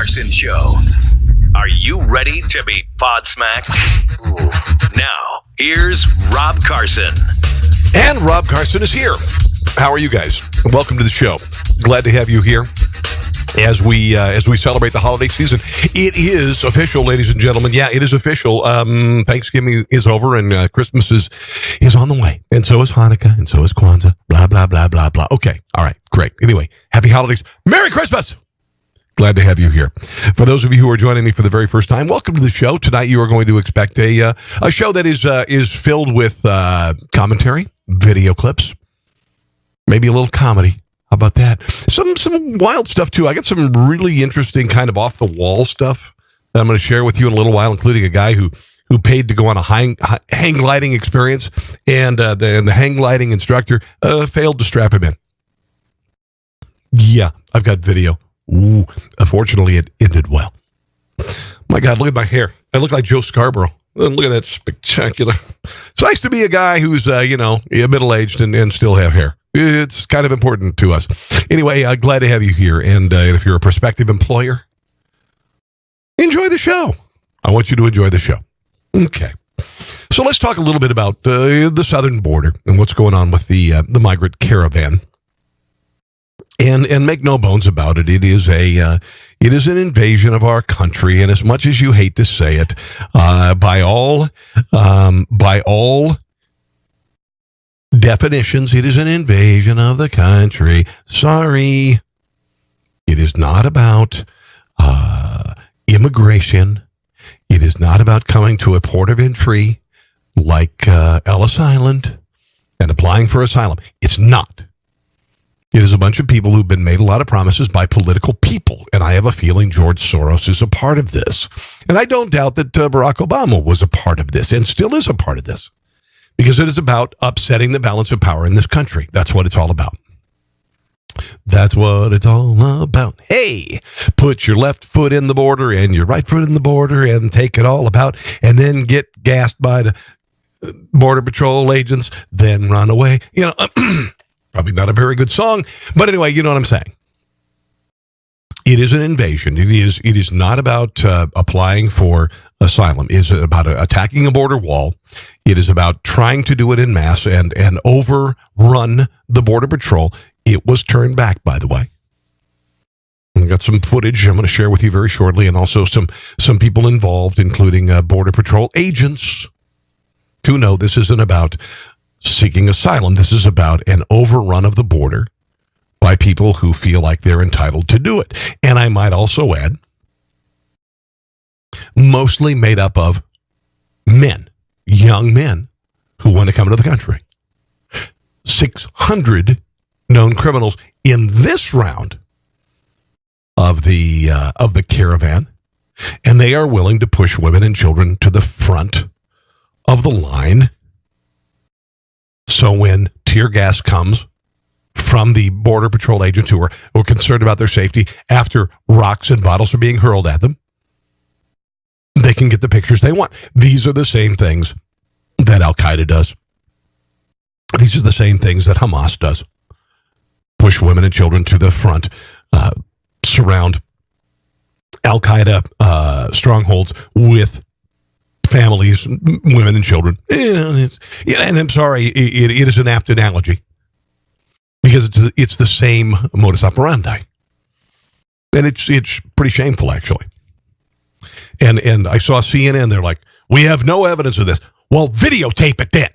Carson Show. Are you ready to be podsmacked? Now, here's Rob Carson. And Rob Carson is here. How are you guys? Welcome to the show. Glad to have you here as we celebrate the holiday season. It is official, ladies and gentlemen. Yeah, it is official. Thanksgiving is over and Christmas is on the way. And so is Hanukkah, and so is Kwanzaa. Blah, blah, blah, blah, blah. Okay. All right. Great. Anyway, happy holidays. Merry Christmas. Glad to have you here. For those of you who are joining me for the very first time, welcome to the show. Tonight you are going to expect a show that is filled with commentary, video clips, maybe a little comedy. How about that? Some wild stuff, too. I got some really interesting kind of off-the-wall stuff that I'm going to share with you in a little while, including a guy who paid to go on a hang gliding experience, and the hang gliding instructor failed to strap him in. Yeah, I've got video. Ooh, fortunately, it ended well. My God, look at my hair. I look like Joe Scarborough. Look at that spectacular. It's nice to be a guy who's, middle-aged and still have hair. It's kind of important to us. Anyway, glad to have you here. And if you're a prospective employer, enjoy the show. I want you to enjoy the show. Okay. So let's talk a little bit about the southern border and what's going on with the Migrant Caravan. And make no bones about it, it is an invasion of our country, and as much as you hate to say it, by all definitions, it is an invasion of the country. Sorry, it is not about immigration. It is not about coming to a port of entry like Ellis Island and applying for asylum. It's not. It is a bunch of people who've been made a lot of promises by political people, and I have a feeling George Soros is a part of this. And I don't doubt that Barack Obama was a part of this and still is a part of this, because it is about upsetting the balance of power in this country. That's what it's all about. That's what it's all about. Hey, put your left foot in the border and your right foot in the border and take it all about, and then get gassed by the Border Patrol agents, then run away. Probably not a very good song, but anyway, you know what I'm saying. It is an invasion. It is not about applying for asylum. It is about attacking a border wall. It is about trying to do it en masse and overrun the Border Patrol. It was turned back, by the way. I've got some footage I'm going to share with you very shortly, and also some people involved, including Border Patrol agents, who know this isn't about seeking asylum. This is about an overrun of the border by people who feel like they're entitled to do it. And I might also add, mostly made up of men, young men who want to come into the country. 600 known criminals in this round of the caravan, and they are willing to push women and children to the front of the line. So when tear gas comes from the Border Patrol agents who are concerned about their safety after rocks and bottles are being hurled at them, they can get the pictures they want. These are the same things that Al-Qaeda does. These are the same things that Hamas does. Push women and children to the front, surround Al-Qaeda strongholds with families, women and children. And I'm sorry, it is an apt analogy, because it's the same modus operandi, and it's pretty shameful, actually. And I saw CNN. They're like, we have no evidence of this. Well, videotape it then.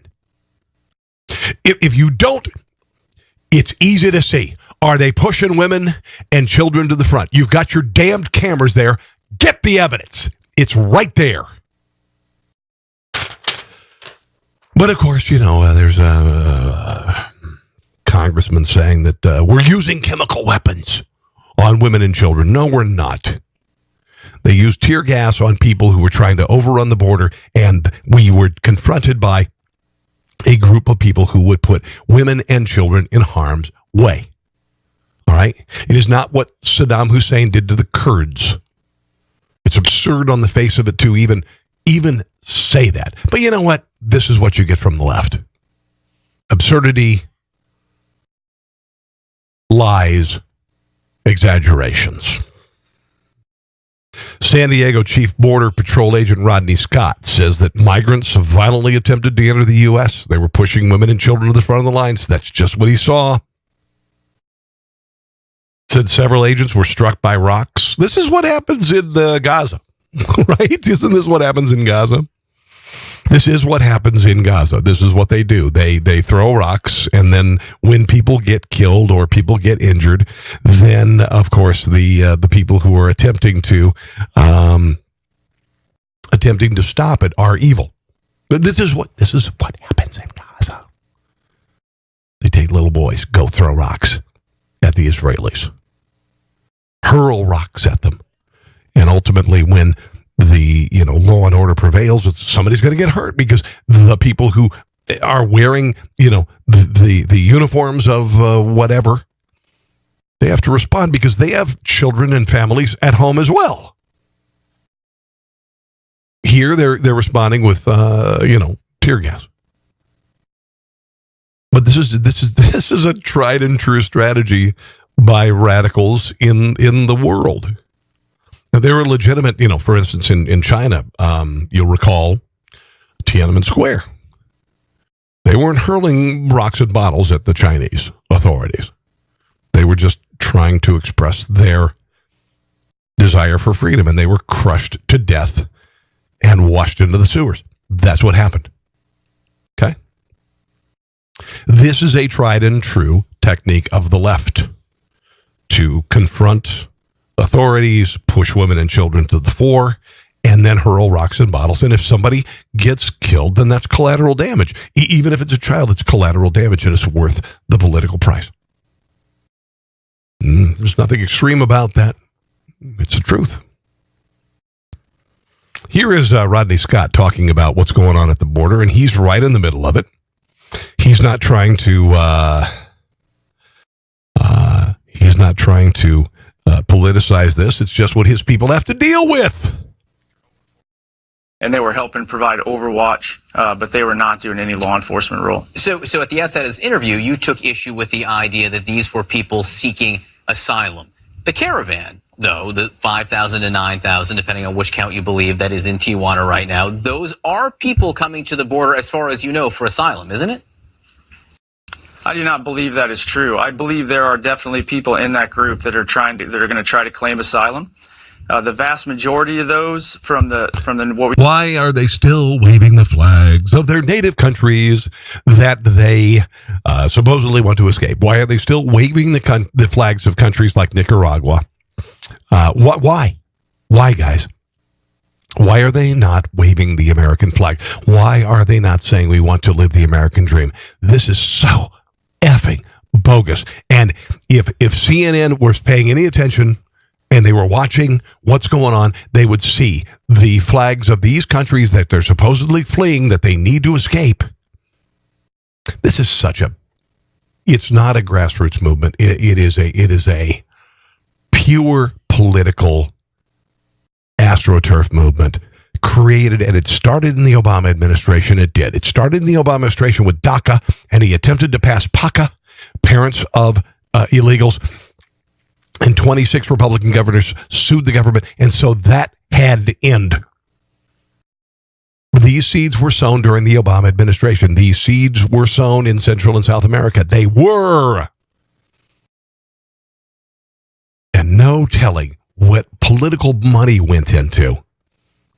If you don't, it's easy to see. Are they pushing women and children to the front? You've got your damned cameras there. Get the evidence. It's right there. But of course, there's a congressman saying that we're using chemical weapons on women and children. No, we're not. They used tear gas on people who were trying to overrun the border, and we were confronted by a group of people who would put women and children in harm's way. All right? It is not what Saddam Hussein did to the Kurds. It's absurd on the face of it to even say that. But you know what? This is what you get from the left. Absurdity, lies, exaggerations. San Diego Chief Border Patrol Agent Rodney Scott says that migrants have violently attempted to enter the U.S. They were pushing women and children to the front of the lines. That's just what he saw. Said several agents were struck by rocks. This is what happens in Gaza, right? Isn't this what happens in Gaza? This is what happens in Gaza. This is what they do. They throw rocks, and then when people get killed or people get injured, then of course the people who are attempting to stop it are evil. But this is what happens in Gaza. They take little boys, go throw rocks at the Israelis, hurl rocks at them, and ultimately when the law and order prevails, somebody's going to get hurt because the people who are wearing the uniforms of whatever, they have to respond because they have children and families at home as well. Here they're responding with tear gas. But this is a tried and true strategy by radicals in the world. Now, they were legitimate, for instance, in China, you'll recall Tiananmen Square. They weren't hurling rocks and bottles at the Chinese authorities. They were just trying to express their desire for freedom, and they were crushed to death and washed into the sewers. That's what happened. Okay? This is a tried and true technique of the left to confront authorities, push women and children to the fore, and then hurl rocks and bottles. And if somebody gets killed, then that's collateral damage. Even if it's a child, it's collateral damage, and it's worth the political price. There's nothing extreme about that. It's the truth. Here is Rodney Scott talking about what's going on at the border, and he's right in the middle of it. He's not trying to politicize this. It's just what his people have to deal with. And they were helping provide overwatch, but they were not doing any law enforcement role. So at the outset of this interview, you took issue with the idea that these were people seeking asylum. The caravan, though, the 5,000 to 9,000, depending on which count you believe, that is in Tijuana right now, those are people coming to the border, as far as you know, for asylum, isn't it? I do not believe that is true. I believe there are definitely people in that group that are going to try to claim asylum. The vast majority of those Why are they still waving the flags of their native countries that they supposedly want to escape? Why are they still waving the flags of countries like Nicaragua? Why? Why, guys? Why are they not waving the American flag? Why are they not saying we want to live the American dream? This is so effing bogus. And if CNN was paying any attention and they were watching what's going on, they would see the flags of these countries that they're supposedly fleeing, that they need to escape. This is it's not a grassroots movement. It is a pure political AstroTurf movement created, and it started in the Obama administration. It did. It started in the Obama administration with DACA, and he attempted to pass PACA, parents of illegals, and 26 Republican governors sued the government, and so that had to end. These seeds were sown during the Obama administration. These seeds were sown in Central and South America. They were. And no telling what political money went into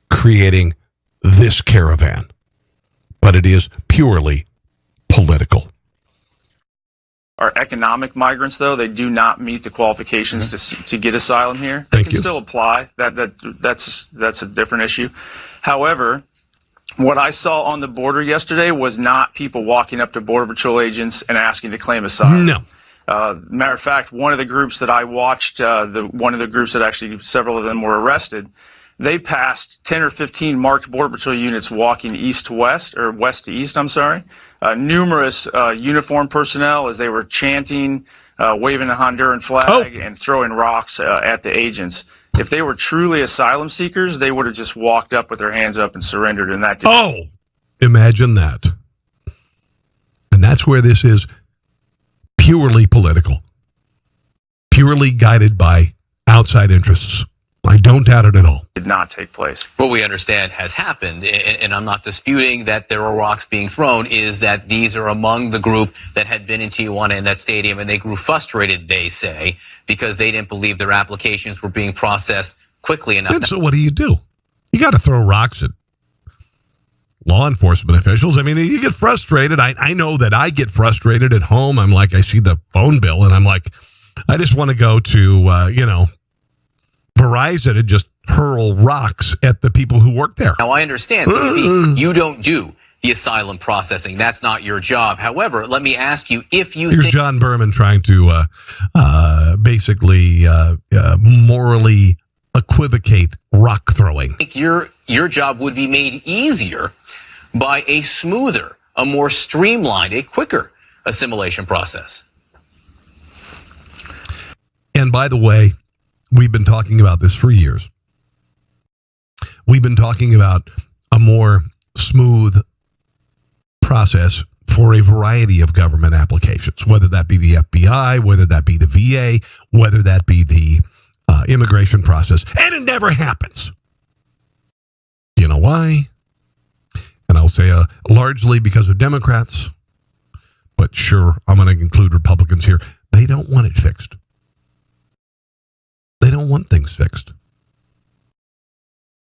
creating this caravan. But it is purely political. Are economic migrants, though. They do not meet the qualifications to get asylum here. They can still apply. That's a different issue. However, what I saw on the border yesterday was not people walking up to Border Patrol agents and asking to claim asylum. No. Matter of fact, one of the groups that I watched, one of the groups that actually several of them were arrested, they passed 10 or 15 marked Border Patrol units walking east to west, or west to east, I'm sorry. Numerous uniformed personnel as they were chanting, waving the Honduran flag, and throwing rocks at the agents. If they were truly asylum seekers, they would have just walked up with their hands up and surrendered. And that. Imagine that. And that's where this is purely political, purely guided by outside interests. I don't doubt it at all. Did not take place. What we understand has happened, and I'm not disputing that there are rocks being thrown, is that these are among the group that had been in Tijuana in that stadium, and they grew frustrated, they say, because they didn't believe their applications were being processed quickly enough. And so what do? You got to throw rocks at law enforcement officials. I mean, you get frustrated. I know that I get frustrated at home. I'm like, I see the phone bill, and I'm like, I just want to go to, Verizon and just hurl rocks at the people who work there. Now, I understand. So you don't do the asylum processing. That's not your job. However, let me ask you, if you Here's John Berman trying to basically morally equivocate rock throwing. think your job would be made easier by a smoother, a more streamlined, a quicker assimilation process. And by the way, we've been talking about this for years. We've been talking about a more smooth process for a variety of government applications, whether that be the FBI, whether that be the VA, whether that be the immigration process. And it never happens. You know why? And I'll say largely because of Democrats, but sure, I'm going to include Republicans here. They don't want it fixed. They don't want things fixed.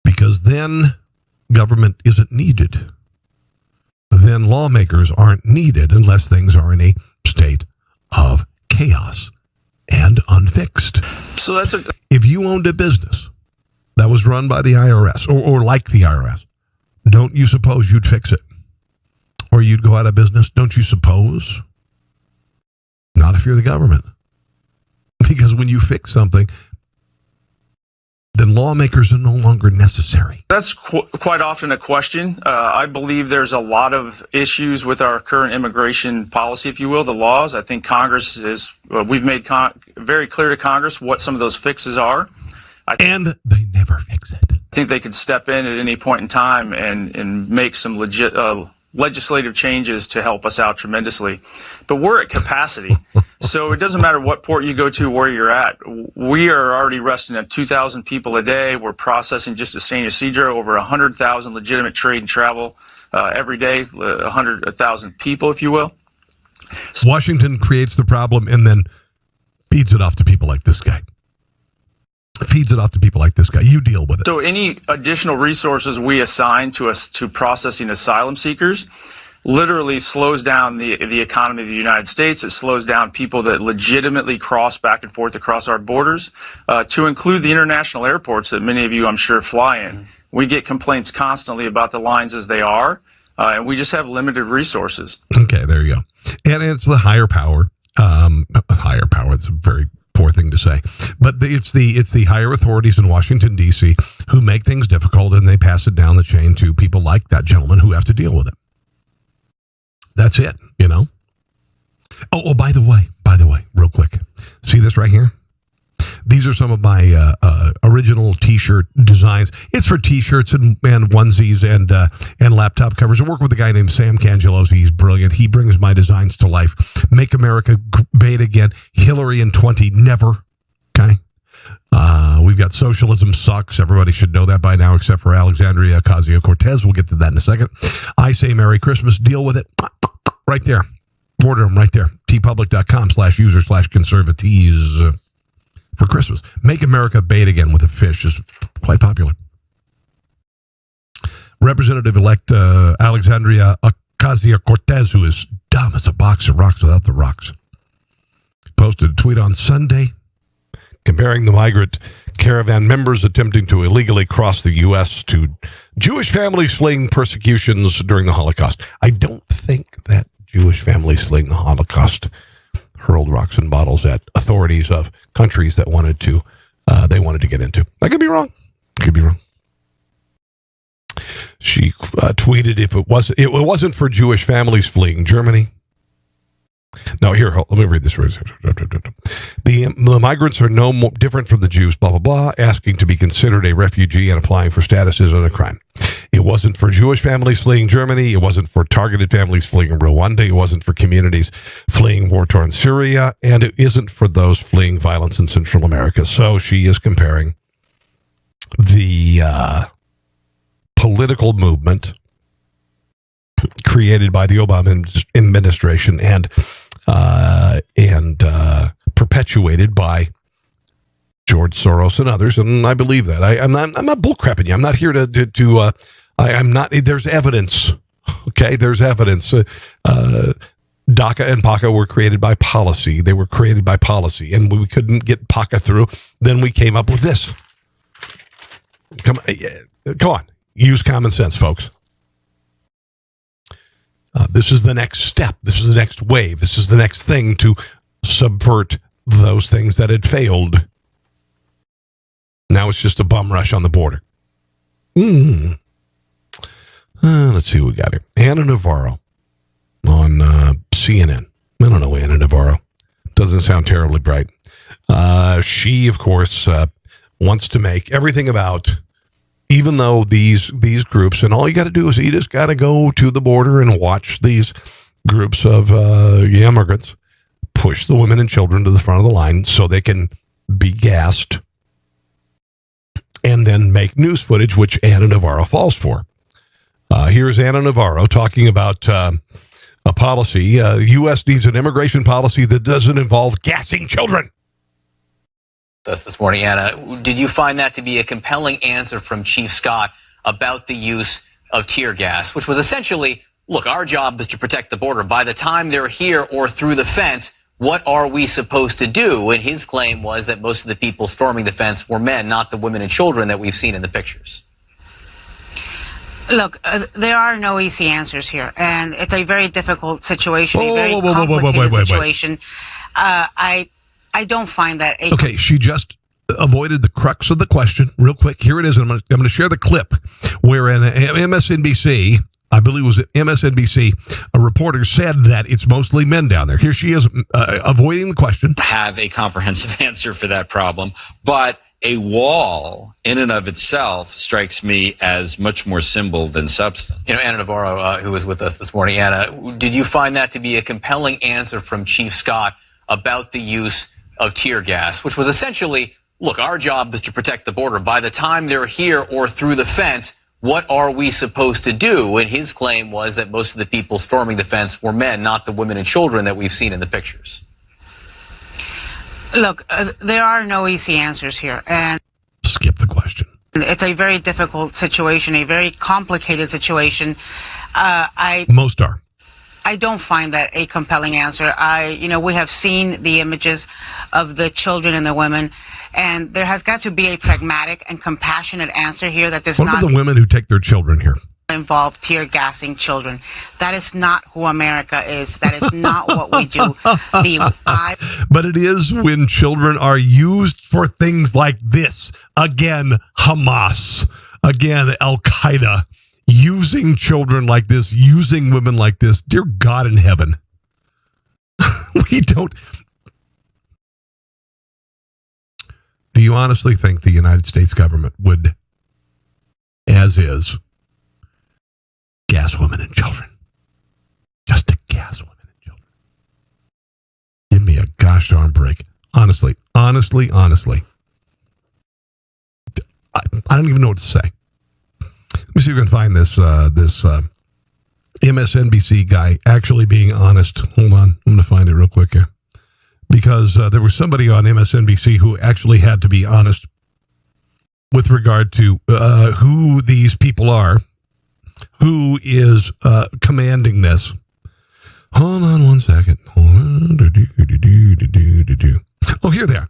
Because then government isn't needed. Then lawmakers aren't needed unless things are in a state of chaos and unfixed. So that's If you owned a business that was run by the IRS or like the IRS, don't you suppose you'd fix it? Or you'd go out of business? Don't you suppose? Not if you're the government. Because when you fix something, then lawmakers are no longer necessary. That's quite often a question. I believe there's a lot of issues with our current immigration policy, if you will, the laws. I think Congress is, we've made very clear to Congress what some of those fixes are. And they never fix it. I think they could step in at any point in time and make some legit legislative changes to help us out tremendously. But we're at capacity. So it doesn't matter what port you go to, where you're at. We are already arresting at 2,000 people a day. We're processing just at San Ysidro over 100,000 legitimate trade and travel every day, 100,000 people, if you will. Washington creates the problem and then feeds it off to people like this guy. Feeds it off to people like this guy. You deal with it. So any additional resources we assign to us to processing asylum seekers literally slows down the economy of the United States. It slows down people that legitimately cross back and forth across our borders, to include the international airports that many of you, I'm sure, fly in. We get complaints constantly about the lines as they are, and we just have limited resources. Okay, there you go. And it's the higher power. Higher power, it's a very poor thing to say, but it's the higher authorities in Washington, D.C. who make things difficult, and they pass it down the chain to people like that gentleman who have to deal with it. That's it, you know. Oh, by the way, real quick, see this right here? These are some of my original T-shirt designs. It's for T-shirts and onesies and laptop covers. I work with a guy named Sam Cangelosi. He's brilliant. He brings my designs to life. Make America Great Again. Hillary in 20, never. Okay. We've got Socialism Sucks. Everybody should know that by now, except for Alexandria Ocasio-Cortez. We'll get to that in a second. I Say Merry Christmas. Deal with it. Right there. Order them right there. tpublic.com/user/conservatives. For Christmas. Make America Bait Again with a fish is quite popular. Representative-elect Alexandria Ocasio-Cortez, who is dumb as a box of rocks without the rocks, posted a tweet on Sunday comparing the Migrant Caravan members attempting to illegally cross the U.S. to Jewish families fleeing persecutions during the Holocaust. I don't think that Jewish families fleeing the Holocaust hurled rocks and bottles at authorities of countries that wanted to get into. I could be wrong. She tweeted, if it wasn't for Jewish families fleeing Germany. No, here, let me read this. The migrants are no more different from the Jews, blah, blah, blah. Asking to be considered a refugee and applying for status isn't a crime. It wasn't for Jewish families fleeing Germany. It wasn't for targeted families fleeing Rwanda. It wasn't for communities fleeing war-torn Syria. And it isn't for those fleeing violence in Central America. So she is comparing the political movement created by the Obama administration and perpetuated by George Soros and others, and I believe that. I'm not bullcrapping you. I'm not here I'm not. There's evidence. Okay, there's evidence. DACA and PACA were created by policy. They were created by policy, and we couldn't get PACA through. Then we came up with this. Come on. Use common sense, folks. This is the next step. This is the next wave. This is the next thing to subvert those things that had failed. Now it's just a bum rush on the border. Let's see what we got here. Anna Navarro on CNN. I don't know Anna Navarro. Doesn't sound terribly bright. She, of course, wants to make everything about, even though these groups, and all you got to do is you just got to go to the border and watch these groups of immigrants push the women and children to the front of the line so they can be gassed and then make news footage, which Anna Navarro falls for. Here's Anna Navarro talking about a policy. U.S. needs an immigration policy that doesn't involve gassing children. This morning, Anna, did you find that to be a compelling answer from Chief Scott about the use of tear gas, which was essentially, look, our job is to protect the border. By the time they're here or through the fence, what are we supposed to do? And his claim was that most of the people storming the fence were men, not the women and children that we've seen in the pictures. Look, there are no easy answers here, and it's a very difficult situation, a very complicated situation. I don't find that Okay, she just avoided the crux of the question real quick. Here it is. I'm going to share the clip where an MSNBC, I believe it was MSNBC, a reporter said that it's mostly men down there. Here she is avoiding the question. Have a comprehensive answer for that problem, but a wall in and of itself strikes me as much more symbol than substance. You know, Anna Navarro, who was with us this morning, Anna, did you find that to be a compelling answer from Chief Scott about the use of tear gas, which was essentially, look, our job is to protect the border. By the time they're here or through the fence, what are we supposed to do? And his claim was that most of the people storming the fence were men, not the women and children that we've seen in the pictures. Look, there are no easy answers here, and skip the question. It's a very difficult situation, a very complicated situation. Most are. I don't find that a compelling answer. We have seen the images of the children and the women, and there has got to be a pragmatic and compassionate answer here that does not. What about the women who take their children here? Involve tear gassing children. That is not who America is. That is not what we do. But it is when children are used for things like this. Again, Hamas. Again, Al Qaeda. Using children like this, using women like this. Dear God in heaven. We don't. Do you honestly think the United States government would, as is, gas women and children? Just to gas women and children. Give me a gosh darn break. Honestly. I don't even know what to say. Let me see if we can find this MSNBC guy actually being honest. Hold on. I'm going to find it real quick here. Because there was somebody on MSNBC who actually had to be honest with regard to who these people are, who is commanding this. Hold on one second. Oh, here they are.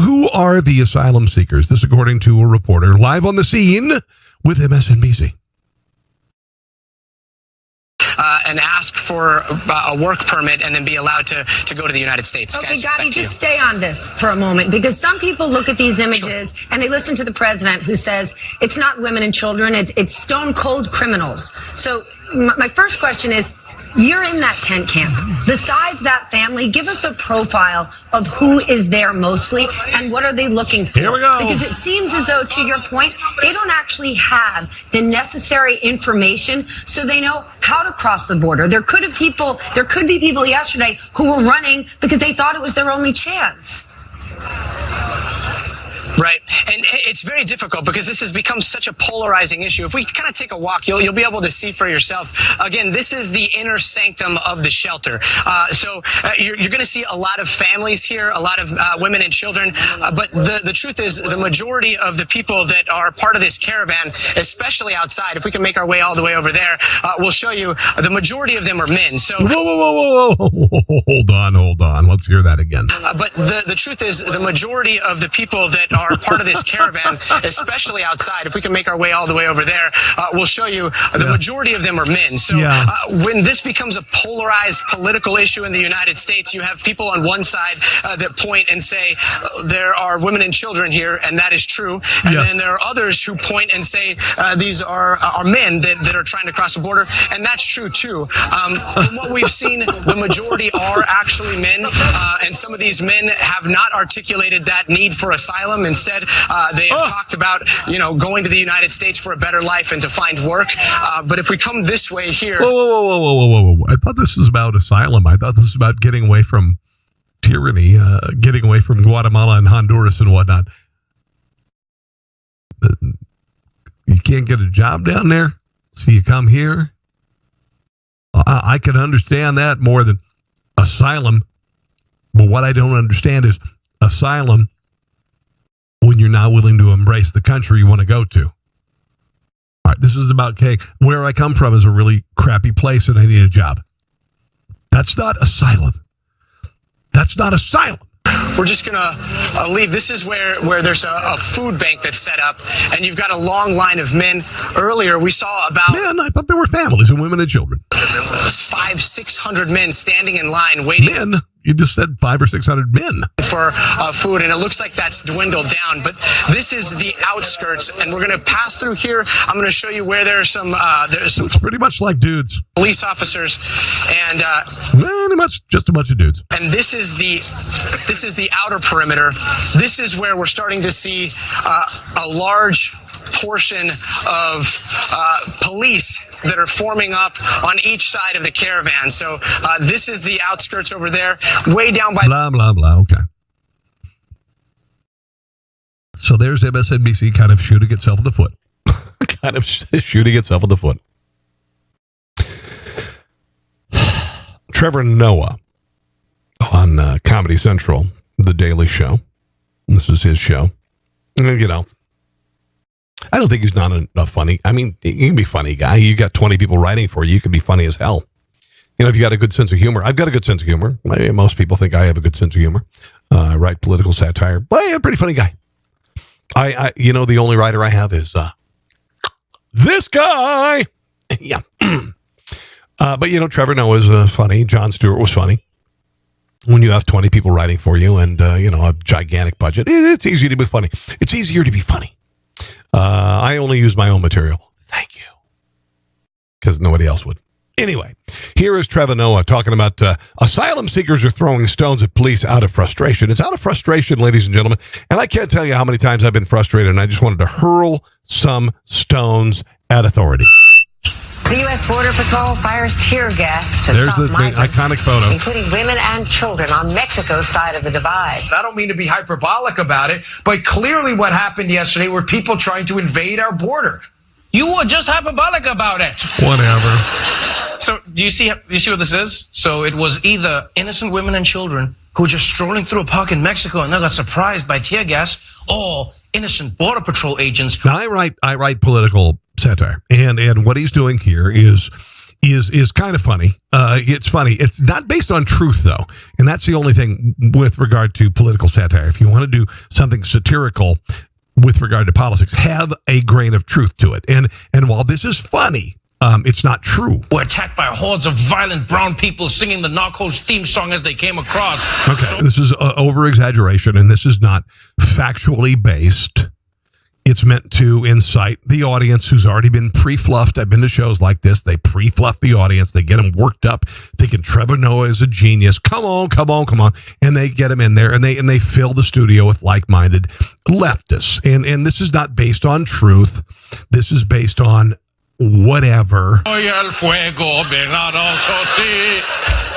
Who are the asylum seekers? This according to a reporter live on the scene with MSNBC. And ask for a work permit and then be allowed to go to the United States. Okay, guys, Gabi, just stay on this for a moment, because some people look at these images and they listen to the president who says it's not women and children, it's stone cold criminals. So my first question is, you're in that tent camp. Besides that family, give us a profile of who is there mostly and what are they looking for? Here we go. Because it seems as though, to your point, they don't actually have the necessary information so they know how to cross the border. There could be people yesterday who were running because they thought it was their only chance. Right. And it's very difficult because this has become such a polarizing issue. If we kind of take a walk, you'll be able to see for yourself. Again, this is the inner sanctum of the shelter. So you're going to see a lot of families here, a lot of women and children. But the truth is the majority of the people that are part of this caravan, especially outside, if we can make our way all the way over there, we'll show you the majority of them are men. So whoa. Hold on. Let's hear that again. But the truth is the majority of the people that are part of this caravan, especially outside, if we can make our way all the way over there, we'll show you the majority of them are men. So when this becomes a polarized political issue in the United States, you have people on one side that point and say there are women and children here, and that is true. And then there are others who point and say these are men that are trying to cross the border, and that's true too. From what we've seen, the majority are actually men, and some of these men have not articulated that need for asylum. Instead, they have talked about, going to the United States for a better life and to find work. But if we come this way here... Whoa. I thought this was about asylum. I thought this was about getting away from tyranny, getting away from Guatemala and Honduras and whatnot. You can't get a job down there, so you come here? I can understand that more than asylum. But what I don't understand is asylum when you're not willing to embrace the country you want to go to. All right, this is about cake. Where I come from is a really crappy place and I need a job. That's not asylum. That's not asylum. We're just going to leave. This is where there's a food bank that's set up, and you've got a long line of men. Earlier, we saw about... Man, I thought there were families and women and children. 500-600 men standing in line waiting. Men? You just said 500 or 600 men. For food, and it looks like that's dwindled down. But this is the outskirts, and we're going to pass through here. I'm going to show you where there's some Looks pretty much like dudes. Police officers, and pretty much just a bunch of dudes. And this is the outer perimeter. This is where we're starting to see a large portion of police that are forming up on each side of the caravan. So this is the outskirts over there, way down by... Blah, blah, blah. Okay. So there's MSNBC kind of shooting itself in the foot. Kind of shooting itself in the foot. Trevor Noah on Comedy Central, The Daily Show. This is his show. I don't think he's not a funny. I mean, you can be a funny guy. You got 20 people writing for you. You can be funny as hell. If you got a good sense of humor. I've got a good sense of humor. Most people think I have a good sense of humor. I write political satire. But I'm a pretty funny guy. The only writer I have is this guy. Yeah. But, Trevor Noah is funny. Jon Stewart was funny. When you have 20 people writing for you and, a gigantic budget, it's easy to be funny. It's easier to be funny. I only use my own material. Thank you. Because nobody else would. Anyway, here is Trevor Noah talking about asylum seekers are throwing stones at police out of frustration. It's out of frustration, ladies and gentlemen. And I can't tell you how many times I've been frustrated and I just wanted to hurl some stones at authority. The U.S. Border Patrol fires tear gas to There's stop the migrants, iconic photo, including women and children on Mexico's side of the divide. I don't mean to be hyperbolic about it, but clearly what happened yesterday were people trying to invade our border. You were just hyperbolic about it. Whatever. So do you see what this is? So it was either innocent women and children who were just strolling through a park in Mexico and they got surprised by tear gas, or innocent Border Patrol agents. Now, I write political satire, and what he's doing here is kind of funny. It's funny. It's not based on truth, though, and that's the only thing with regard to political satire. If you want to do something satirical with regard to politics, have a grain of truth to it. And while this is funny, it's not true. Were attacked by hordes of violent brown people singing the Narcos theme song as they came across. Okay, this is over-exaggeration, and this is not factually based. It's meant to incite the audience who's already been pre-fluffed. I've been to shows like this. They pre-fluff the audience. They get them worked up, thinking Trevor Noah is a genius. Come on. And they get him in there, and they fill the studio with like-minded leftists. And this is not based on truth. This is based on whatever. Yeah,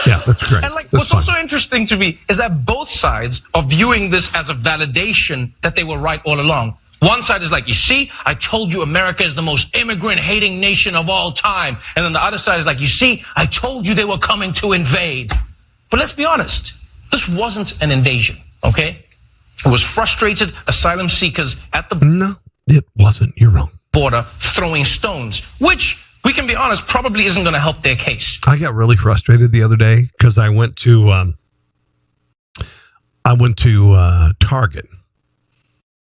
Yeah, that's great. And that's what's fine. also interesting to me is that both sides are viewing this as a validation that they were right all along. One side is like, you see, I told you America is the most immigrant-hating nation of all time. And then the other side is like, you see, I told you they were coming to invade. But let's be honest, this wasn't an invasion, okay? It was frustrated asylum seekers at the No, it wasn't. You're wrong. border throwing stones, which, we can be honest, probably isn't going to help their case. I got really frustrated the other day because I went to Target.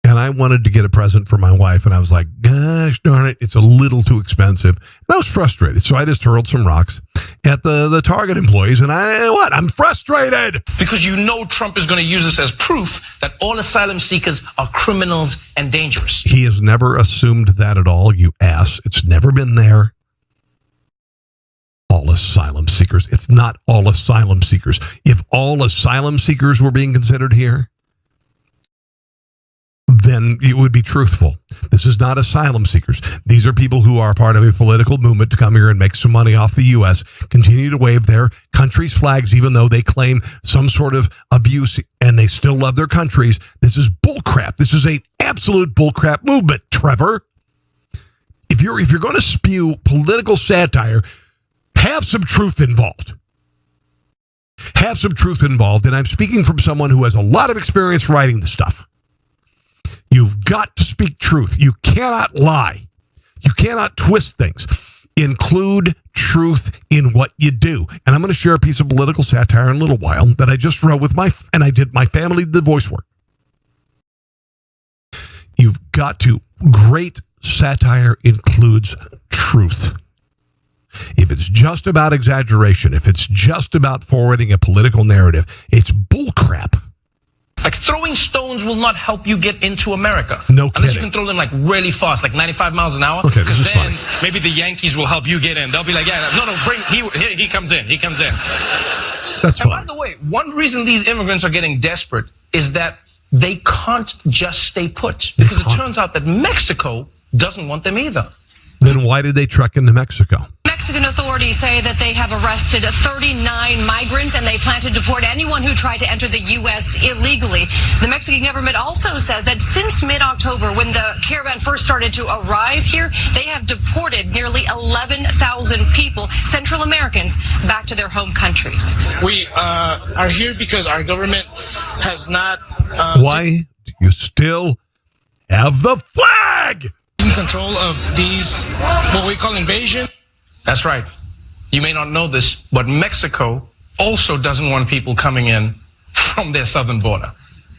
And I wanted to get a present for my wife, and I was like, gosh darn it, it's a little too expensive. And I was frustrated, so I just hurled some rocks at the Target employees, and I'm frustrated. Because you know Trump is going to use this as proof that all asylum seekers are criminals and dangerous. He has never assumed that at all, you ass. It's never been there. All asylum seekers. It's not all asylum seekers. If all asylum seekers were being considered here, then it would be truthful. This is not asylum seekers. These are people who are part of a political movement to come here and make some money off the U.S., continue to wave their country's flags, even though they claim some sort of abuse, and they still love their countries. This is bullcrap. This is an absolute bullcrap movement, Trevor. If you're going to spew political satire, have some truth involved. Have some truth involved, and I'm speaking from someone who has a lot of experience writing this stuff. You've got to speak truth. You cannot lie. You cannot twist things. Include truth in what you do. And I'm going to share a piece of political satire in a little while that I just wrote with my family did the voice work. You've got to. Great satire includes truth. If it's just about exaggeration, if it's just about forwarding a political narrative, it's bullcrap. Like, throwing stones will not help you get into America. No kidding. Unless you can throw them like really fast, like 95 miles an hour. Okay, this is then funny. Maybe the Yankees will help you get in. They'll be like, yeah, no, bring, he comes in. He comes in. That's And fine. by the way, one reason these immigrants are getting desperate is that they can't just stay put. Because it turns out that Mexico doesn't want them either. Then why did they trek into Mexico? Mexican authorities say that they have arrested 39 migrants and they plan to deport anyone who tried to enter the U.S. illegally. The Mexican government also says that since mid-October, when the caravan first started to arrive here, they have deported nearly 11,000 people, Central Americans, back to their home countries. We are here because our government has not... Why do you still have the flag? ...in control of these, what we call invasion. That's right. You may not know this, but Mexico also doesn't want people coming in from their southern border.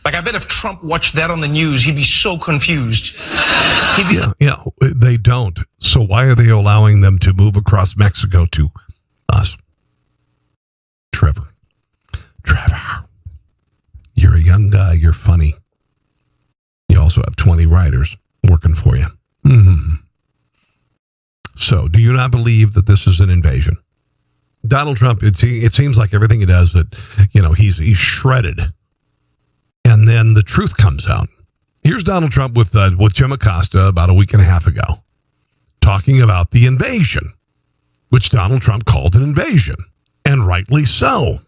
Like, I bet if Trump watched that on the news, he'd be so confused. Yeah, they don't. So why are they allowing them to move across Mexico to us? Trevor, you're a young guy. You're funny. You also have 20 writers working for you. Mm-hmm. So, do you not believe that this is an invasion? Donald Trump, it seems like everything he does that, he's shredded. And then the truth comes out. Here's Donald Trump with Jim Acosta about a week and a half ago, talking about the invasion, which Donald Trump called an invasion, and rightly so.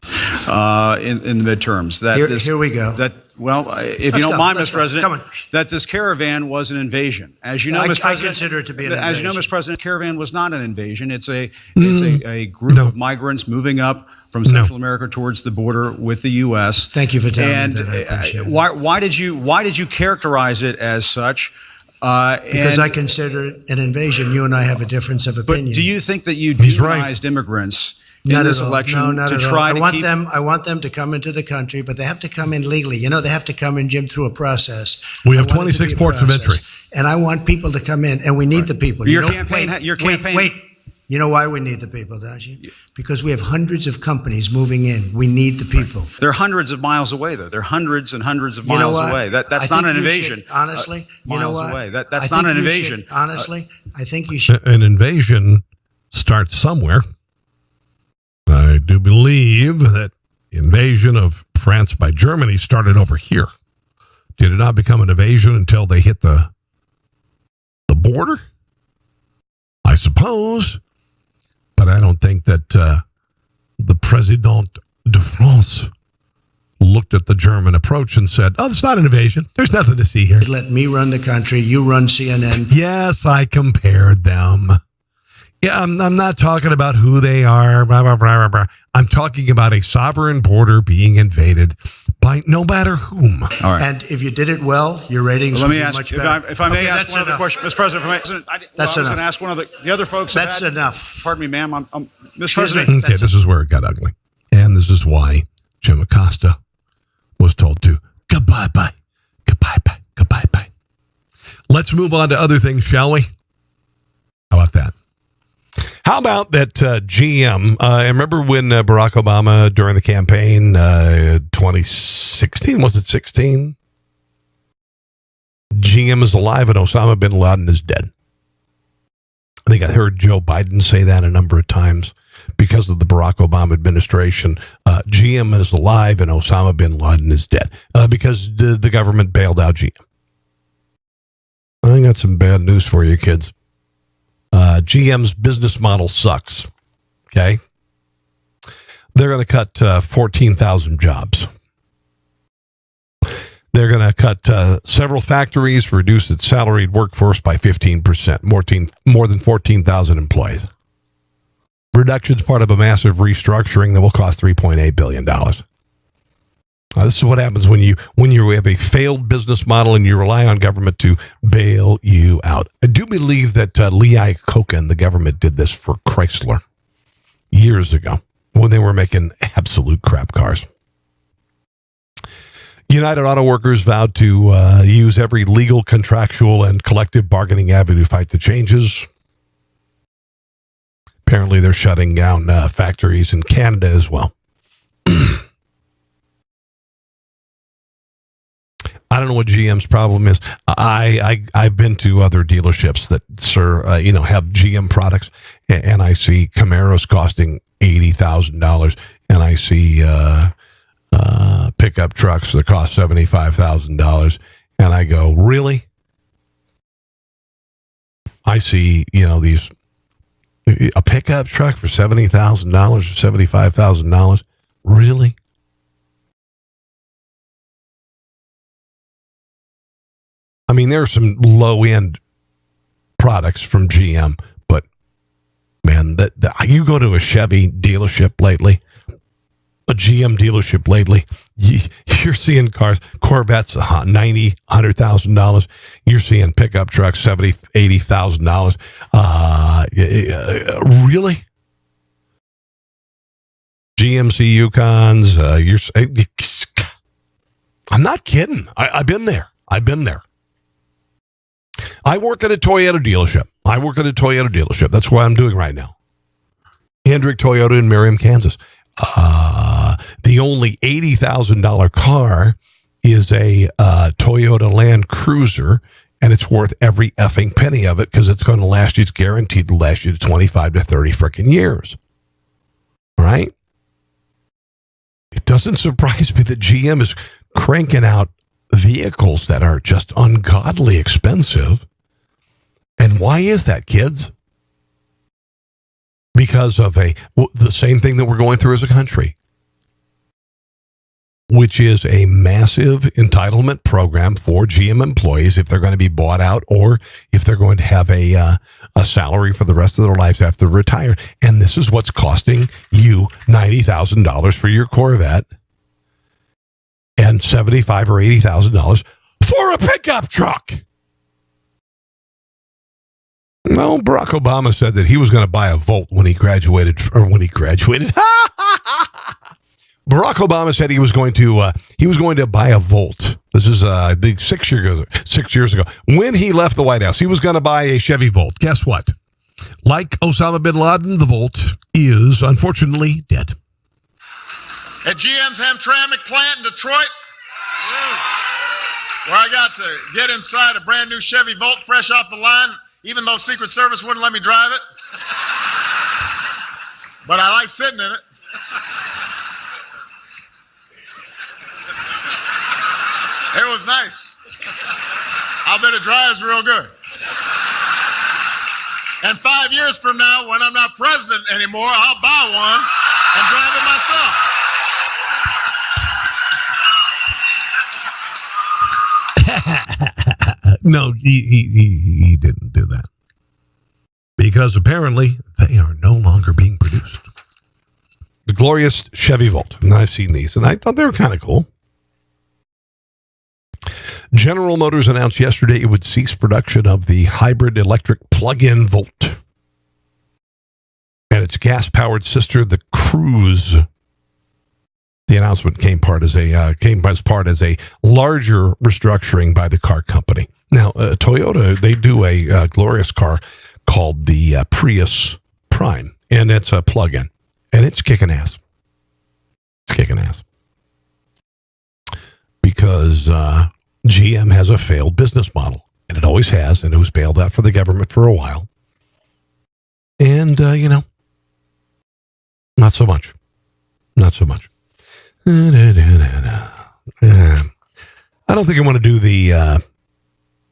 In the midterms. Here we go. If you don't mind, Mr. President, that this caravan was an invasion. As you know, Mr. President, I consider it to be an invasion. As you know, Mr. President, caravan was not an invasion. It's a group of migrants moving up from Central America towards the border with the U.S. Thank you for telling me that. I appreciate it. Why did you characterize it as such? Because I consider it an invasion. You and I have a difference of opinion. But do you think that you demonized immigrants in this election to try to keep... I want them to come into the country, but they have to come in legally. They have to come in, Jim, through a process. We have 26 ports of entry. And I want people to come in, and we need the people. Your campaign... Wait. You know why we need the people, don't you? Because we have hundreds of companies moving in. We need the people. They're hundreds of miles away, though. They're hundreds and hundreds of miles away. That's not an invasion. Honestly, miles away. That's not an invasion. Honestly, I think you should. An invasion starts somewhere. I do believe that the invasion of France by Germany started over here. Did it not become an invasion until they hit the border? I suppose. But I don't think that the President de France looked at the German approach and said, oh, it's not an invasion. There's nothing to see here. Let me run the country. You run CNN. Yes, I compared them. Yeah, I'm not talking about who they are. Blah, blah, blah, blah, blah. I'm talking about a sovereign border being invaded by no matter whom. All right. And if you did it well, your ratings would be much better. If I may ask one other question, Mr. President. I was going to ask one of the other folks. That's enough. Pardon me, ma'am. Mr. President. Okay, this is where it got ugly. And this is why Jim Acosta was told to goodbye. Let's move on to other things, shall we? How about that? How about that GM? I remember when Barack Obama, during the campaign, 2016, was it 16? GM is alive and Osama Bin Laden is dead. I think I heard Joe Biden say that a number of times because of the Barack Obama administration. GM is alive and Osama Bin Laden is dead because the government bailed out GM. I got some bad news for you, kids. GM's business model sucks. Okay. They're going to cut 14,000 jobs. They're going to cut several factories, reduce its salaried workforce by 15%, more than 14,000 employees. Reduction is part of a massive restructuring that will cost $3.8 billion. This is what happens when you have a failed business model and you rely on government to bail you out. I do believe that Lee Iacocca and the government did this for Chrysler years ago when they were making absolute crap cars. United Auto Workers vowed to use every legal, contractual, and collective bargaining avenue to fight the changes. Apparently, they're shutting down factories in Canada as well. I don't know what GM's problem is. I've been to other dealerships that have GM products, and I see Camaros costing $80,000, and I see pickup trucks that cost $75,000, and I go, really? I see a pickup truck for $70,000 or $75,000, really? I mean, there are some low-end products from GM, but man, you go to a Chevy dealership lately, a GM dealership lately, you're seeing cars, Corvettes, $90,000, $100,000. You're seeing pickup trucks, $70,000, $80,000. Really? GMC Yukons, I'm not kidding. I've been there. I work at a Toyota dealership. That's what I'm doing right now. Hendrick Toyota in Merriam, Kansas. The only $80,000 car is a Toyota Land Cruiser, and it's worth every effing penny of it because it's going to last you. It's guaranteed to last you to 25 to 30 freaking years. Right? It doesn't surprise me that GM is cranking out vehicles that are just ungodly expensive. And why is that, kids? Because of the same thing that we're going through as a country, which is a massive entitlement program for GM employees if they're going to be bought out or if they're going to have a salary for the rest of their lives after they're retired. And this is what's costing you $90,000 for your Corvette and $75,000 or $80,000 for a pickup truck. Well, Barack Obama said that he was going to buy a Volt when he graduated. Barack Obama said he was going to buy a Volt. This is 6 years ago. When he left the White House, he was going to buy a Chevy Volt. Guess what? Like Osama Bin Laden, the Volt is unfortunately dead. At GM's Hamtramck plant in Detroit, where I got to get inside a brand new Chevy Volt fresh off the line, even though Secret Service wouldn't let me drive it. But I like sitting in it. It was nice. I bet it drives real good. And 5 years from now, when I'm not president anymore, I'll buy one and drive it myself. No, he didn't do that. Because apparently they are no longer being produced. The glorious Chevy Volt. And I've seen these, and I thought they were kind of cool. General Motors announced yesterday it would cease production of the hybrid electric plug-in Volt and its gas-powered sister, the Cruise. The announcement came as part as a larger restructuring by the car company. Now, Toyota, they do a glorious car called the Prius Prime, and it's a plug-in, and it's kicking ass. It's kicking ass. Because GM has a failed business model, and it always has, and it was bailed out for the government for a while. And, not so much. Not so much. I don't think I want to do the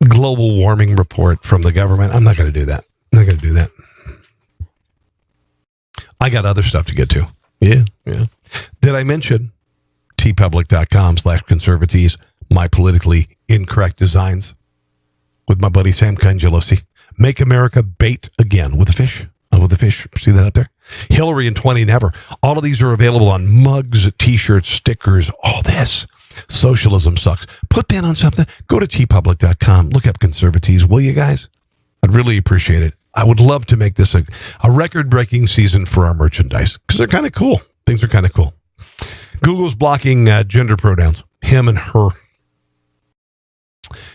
global warming report from the government. I'm not going to do that. I'm not going to do that. I got other stuff to get to. Yeah. Did I mention tpublic.com/conservatives, my politically incorrect designs with my buddy Sam Congelosi? Make America bait again with a fish. With the fish. See that up there? Hillary in 20 never. All of these are available on mugs, t-shirts, stickers, all this. Socialism sucks. Put that on something. Go to tpublic.com. Look up conservatives, will you guys? I'd really appreciate it. I would love to make this a record-breaking season for our merchandise because they're kind of cool. Things are kind of cool. Google's blocking gender pronouns, him and her.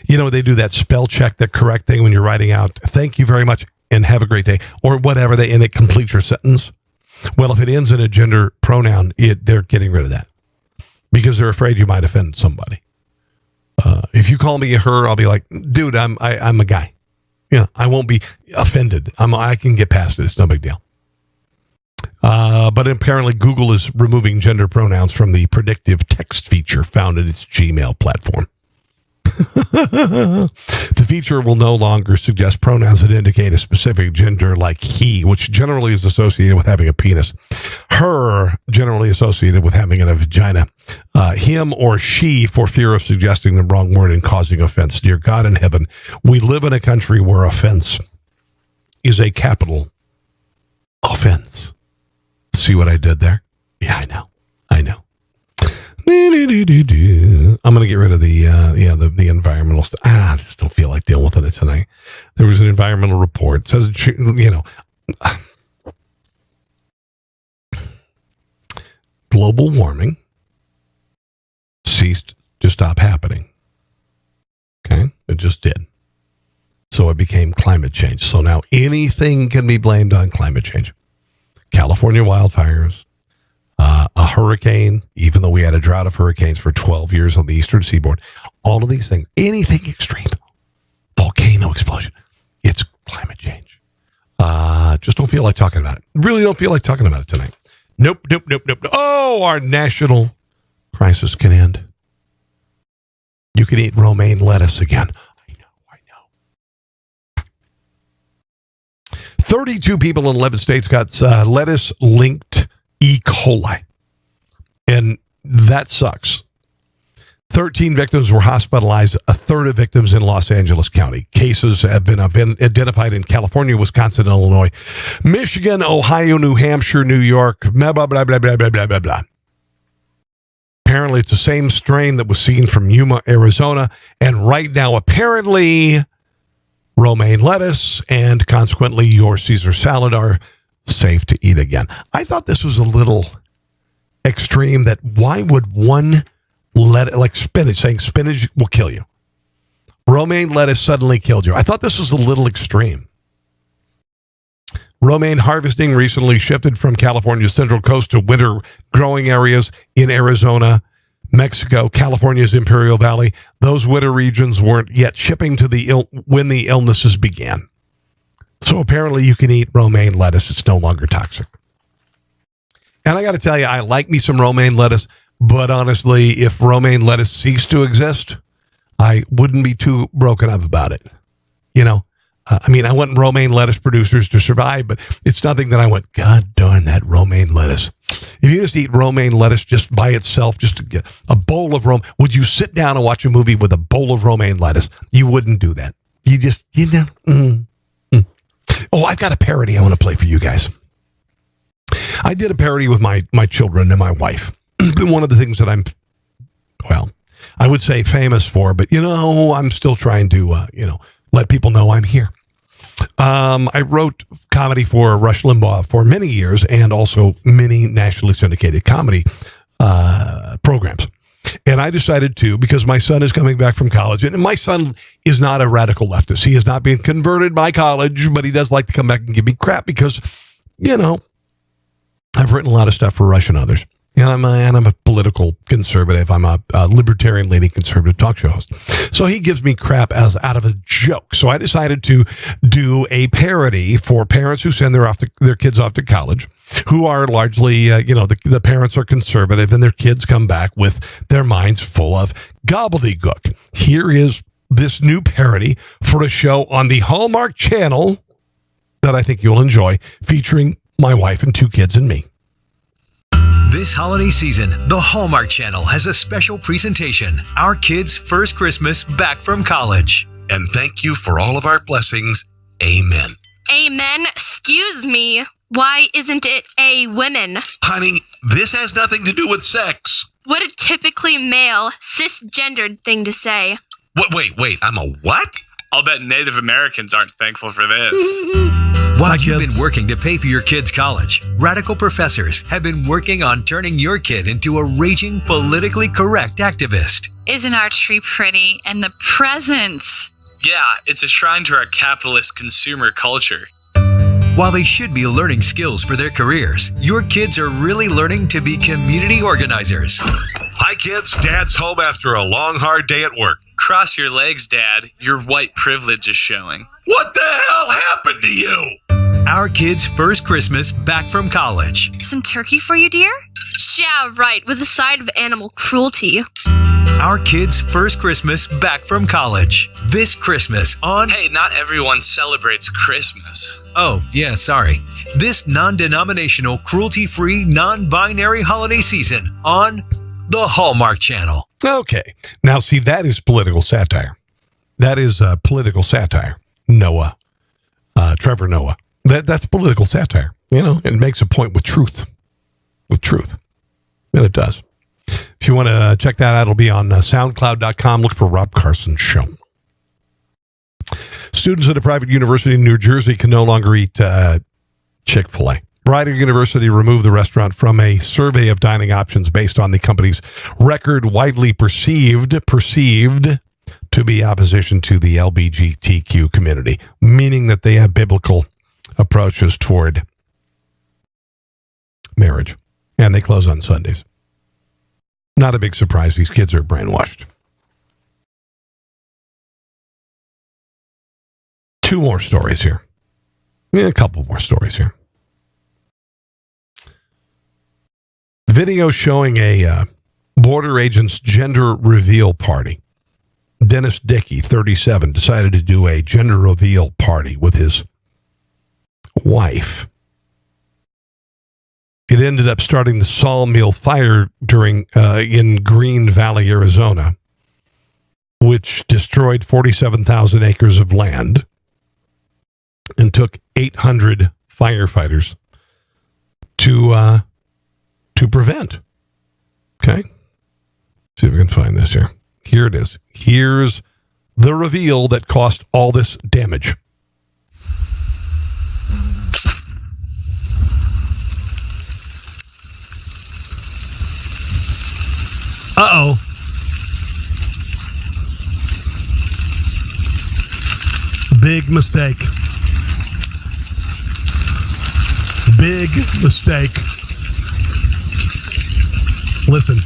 They do that spell check, that correct thing when you're writing out, thank you very much and have a great day, or whatever, and it completes your sentence. Well, if it ends in a gender pronoun, they're getting rid of that because they're afraid you might offend somebody. If you call me a her, I'll be like, dude, I'm a guy. I won't be offended. I can get past it. It's no big deal. But apparently Google is removing gender pronouns from the predictive text feature found in its Gmail platform. The feature will no longer suggest pronouns that indicate a specific gender like he, which generally is associated with having a penis. Her, generally associated with having a vagina. Him or she, for fear of suggesting the wrong word and causing offense. Dear God in heaven, we live in a country where offense is a capital offense. See what I did there? Yeah, I know. I'm going to get rid of the environmental stuff. I just don't feel like dealing with it tonight. There was an environmental report. It says, global warming ceased to stop happening. Okay? It just did. So it became climate change. So now anything can be blamed on climate change. California wildfires, a hurricane, even though we had a drought of hurricanes for 12 years on the eastern seaboard, all of these things, anything extreme, volcano explosion, it's climate change. Just don't feel like talking about it. Really don't feel like talking about it tonight. Nope. Oh, our national crisis can end. You can eat romaine lettuce again. I know. 32 people in 11 states got lettuce-linked E. coli. And that sucks. 13 victims were hospitalized, a third of victims in Los Angeles County. Cases have been identified in California, Wisconsin, Illinois, Michigan, Ohio, New Hampshire, New York, blah, blah, blah, blah, blah, blah, blah, blah, blah. Apparently, it's the same strain that was seen from Yuma, Arizona. And right now, apparently, romaine lettuce and consequently your Caesar salad are safe to eat again. I thought this was a little extreme, that why would one like spinach, saying spinach will kill you, romaine lettuce suddenly killed you. I thought this was a little extreme. Romaine harvesting recently shifted from California's central coast to winter growing areas in Arizona, Mexico, California's Imperial Valley. Those winter regions weren't yet shipping to when the illnesses began. So apparently you can eat romaine lettuce. It's no longer toxic. And I got to tell you, I like me some romaine lettuce, but honestly, if romaine lettuce ceased to exist, I wouldn't be too broken up about it. I want romaine lettuce producers to survive, but it's nothing that I went, God darn that romaine lettuce. If you just eat romaine lettuce just by itself, just to get a bowl of romaine, would you sit down and watch a movie with a bowl of romaine lettuce? You wouldn't do that. You just, Oh, I've got a parody I want to play for you guys. I did a parody with my children and my wife. One of the things that I would say famous for, but, I'm still trying to, let people know I'm here. I wrote comedy for Rush Limbaugh for many years and also many nationally syndicated comedy programs. And I decided to, because my son is coming back from college, and my son is not a radical leftist. He is not being converted by college, but he does like to come back and give me crap because, I've written a lot of stuff for Rush and others. And I'm a political conservative. I'm a libertarian-leaning conservative talk show host. So he gives me crap out of a joke. So I decided to do a parody for parents who send their kids off to college, who are largely, the parents are conservative, and their kids come back with their minds full of gobbledygook. Here is this new parody for a show on the Hallmark Channel that I think you'll enjoy, featuring my wife and 2 kids and me. This holiday season, the Hallmark Channel has a special presentation, Our Kids' First Christmas Back from College. And thank you for all of our blessings. Amen. Amen? Excuse me. Why isn't it a women? Honey, this has nothing to do with sex. What a typically male, cisgendered thing to say. Wait, I'm a what? I'll bet Native Americans aren't thankful for this. While you've been working to pay for your kids' college, radical professors have been working on turning your kid into a raging, politically correct activist. Isn't our tree pretty? And the presents. Yeah, it's a shrine to our capitalist consumer culture. While they should be learning skills for their careers, your kids are really learning to be community organizers. Hi, kids. Dad's home after a long, hard day at work. Cross your legs, Dad. Your white privilege is showing. What the hell happened to you? Our Kids' First Christmas Back from College. Some turkey for you, dear? Yeah, right, with a side of animal cruelty. Our Kids' First Christmas Back from College. This Christmas on... Hey, not everyone celebrates Christmas. Oh, yeah, sorry. This non-denominational, cruelty-free, non-binary holiday season on the Hallmark Channel. Okay. Now, see, that is political satire. That is political satire. Noah. Trevor Noah. That's political satire. It makes a point with truth. With truth. And it does. If you want to check that out, it'll be on SoundCloud.com. Look for Rob Carson Show. Students at a private university in New Jersey can no longer eat Chick-fil-A. Rider University removed the restaurant from a survey of dining options based on the company's record, widely perceived to be opposition to the LGBTQ community, meaning that they have biblical approaches toward marriage, and they close on Sundays. Not a big surprise. These kids are brainwashed. 2 more stories here. A couple more stories here. Video showing a border agent's gender reveal party. Dennis Dickey, 37, decided to do a gender reveal party with his wife. It ended up starting the Sawmill fire in Green Valley, Arizona, which destroyed 47,000 acres of land and took 800 firefighters to prevent. Okay? See if we can find this here. Here it is. Here's the reveal that caused all this damage. Uh-oh. Big mistake. Big mistake. Listen.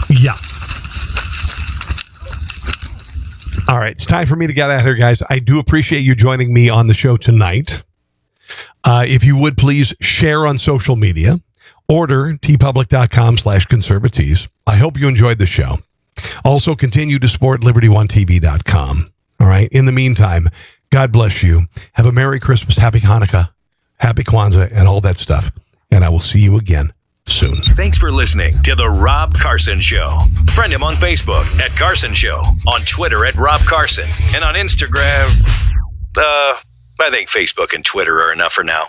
Yeah. All right. It's time for me to get out of here, guys. I do appreciate you joining me on the show tonight. If you would please share on social media, order tpublic.com/conservatees I hope you enjoyed the show. Also, continue to support LibertyOneTV.com. All right. In the meantime, God bless you. Have a Merry Christmas, Happy Hanukkah, Happy Kwanzaa, and all that stuff. And I will see you again soon. Thanks for listening to The Rob Carson Show. Friend him on Facebook at Carson Show, on Twitter at Rob Carson, and on Instagram, I think Facebook and Twitter are enough for now.